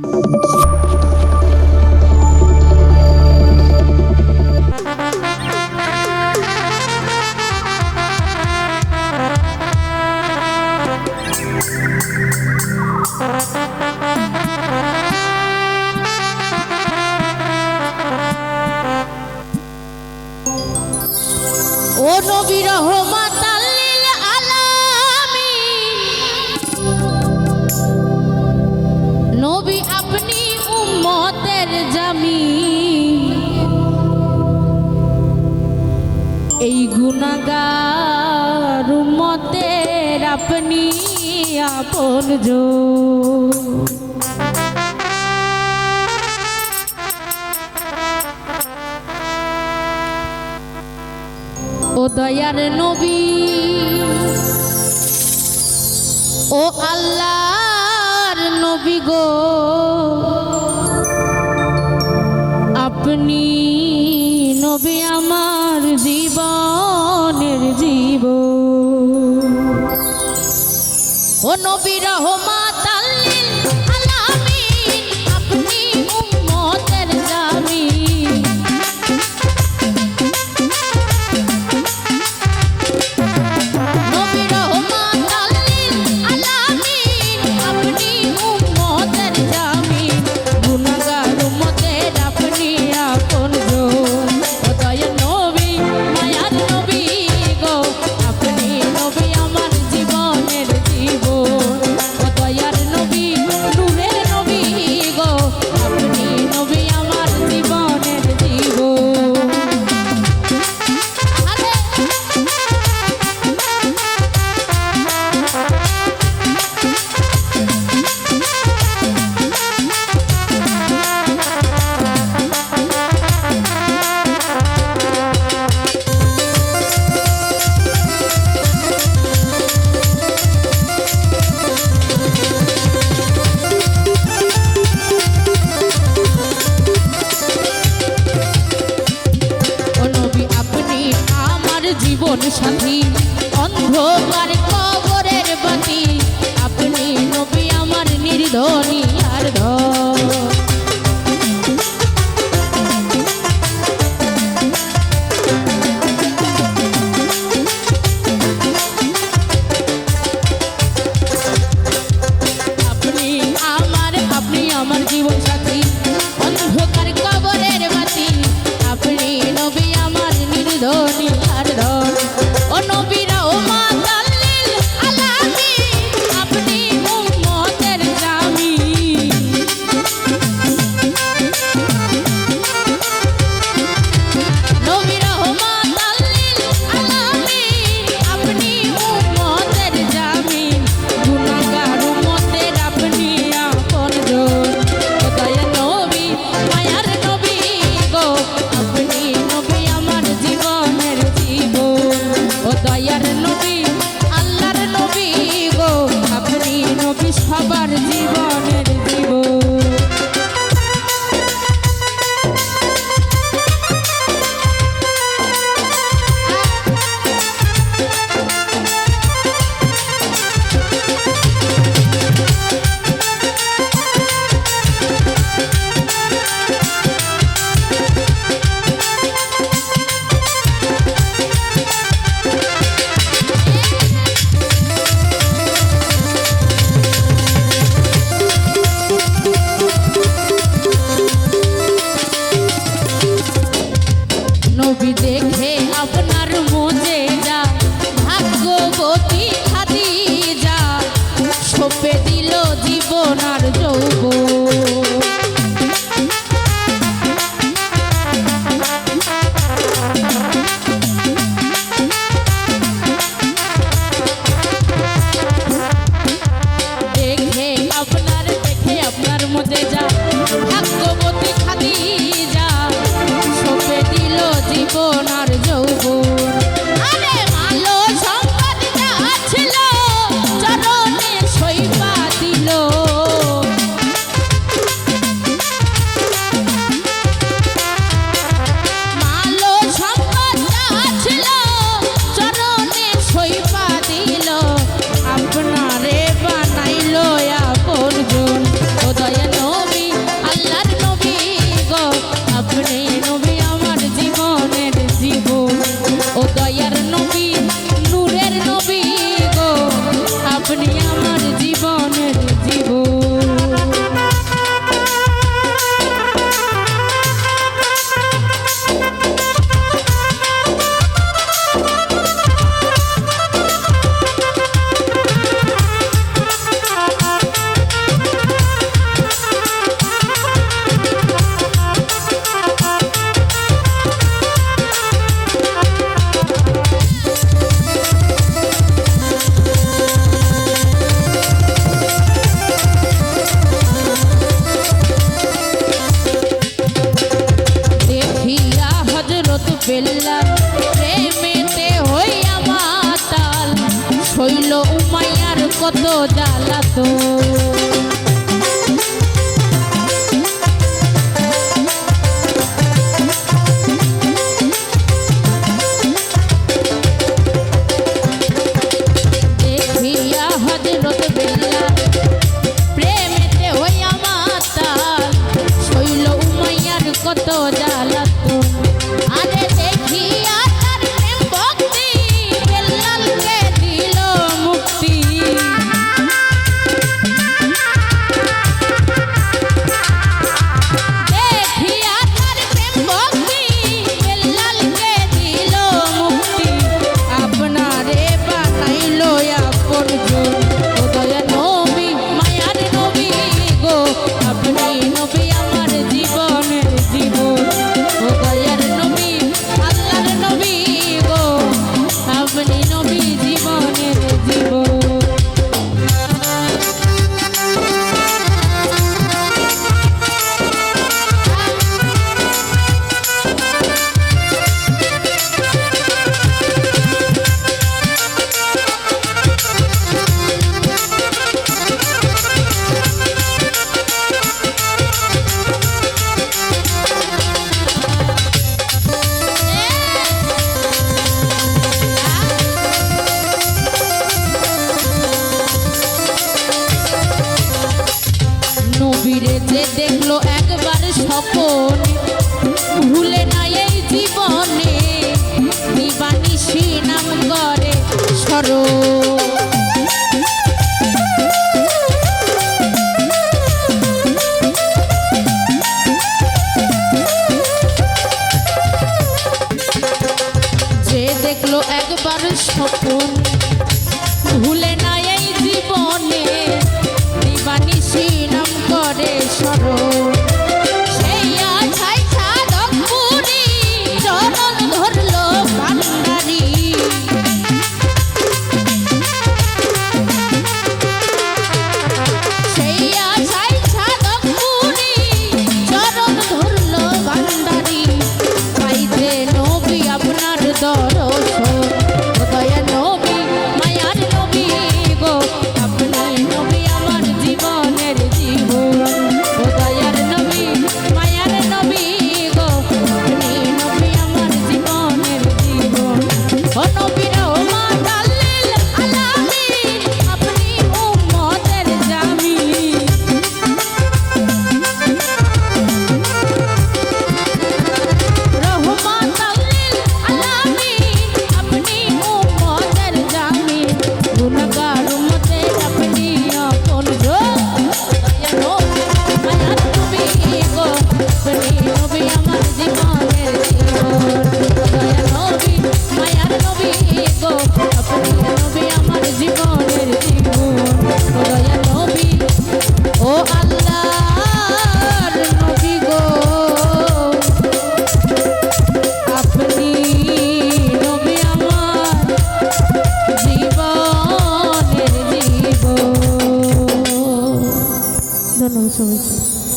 ও নবী রহমাতাল লিল আলামিন, নবী আপনি উম্মতের জামিন, এই গুনাহগার উম্মতের আপনি আপনজন। ও দয়ার নবী, ও আল্লাহর নবী গো, আপনি নবী আমার জীবনের জীবন। ও নবী রহমাতাল লিল আলামিন, আপনি উম্মতের জামিন, জীবন সাথী, অন্ধকার কবরের বাতি, আপনি নবী আমার নির্ধনী আর ধন। আপনি আমার জীবন সাথী, অন্ধকার কবরের বাতি, আপনি নবী আমার নির্ধনী আর ধন। ও নবী রহমাতাল লিল আলামিন, আপনি উম্মতের জামিন, নবী রহমাতাল লিল আলামিন, আপনি উম্মতের জামিন, গুনাহগার উম্মতের আপনি আপনজন। ও দয়ার নবী, মায়ার নবী গো, আপনি নবী আমার জীবনের জীবন। ও দয়ার নবী, আল্লাহর নবী গো, আপনি নবী সবার জীবনের জীবন। নবী দেখে আপনার মজে যা, ভাগ্যবতী খাদিজা, সঁপে দিল জীবন আর যৌবন। দেখে আপনার মজে যা, ভাগ্যবতী খাদিজা, সঁপে দিল জীবন আর যৌবন। আরে ভালো সম্পদ যা ছিল, চরণে সইপা দিল, ভালো সম্পদ যা ছিল, চরণে সইপা দিল, আপনারে বানাইল আপনজন। ও দয়ার নবী, জ্বালাতো দেখিয়া হযরত বেলাল প্রেমেতে হইয়া মাতাল শৈল উমাইয়ার কত জ্বালাতো আরে দেখিয়া তার প্রেম ভক্তি বেলালকে দিল মুক্তি দেখিয়া তার প্রেম ভক্তি বেলালকে দিল মুক্তি আপনারে বানাইলো আপন জন ও দয়া নবী মায়ার নবী গো আপনি নবী আমার জীবনের জীবন ও দয়ার নবী আল্লাহর নবী গো আপনি নবী জীবনের জীবন নবীরে যে দেখলো একবার স্বপন ভুলে না এই জীবনে দিবানিশি নাম করে স্মরণ যে দেখলো একবার স্বপন ভুলে না এই জীবনে দিবানিশি নাম করে স্মরণ সেই আশায় সাধক পুরী চরণ ধরলো ভান্ডারী সেই আশায় সাধক পুরী চরণ ধরলো ভান্ডারী পাইতে নবী আপনার দর্শন ও দয়া নবী মায়ার নবী গো আপনি নবী আমার জীবনের জীবন ও দয়ার নবী মায়ার নবী গো আপনি নবী আমার জীবনের জীবন ও নবী রহমাতাল্লিল আলামিন আপনি উম্মতের জামিন রহমাতাল্লিল আলামিন আপনি উম্মতের জামিন গুনাহগার উম্মতের আপনি আপন জন দয়া নবী মায়ার নবী গো আপনি নবী আমার জীবনের জীবন দয়া নবী মায়ার নবী গো আপনি নবী আমার জীবনের জীবন দয়া নবী ও আল্লাহর নবী গো আপনি নবী আমার জীবনের জীবন ধন্যবাদ সবাইকে।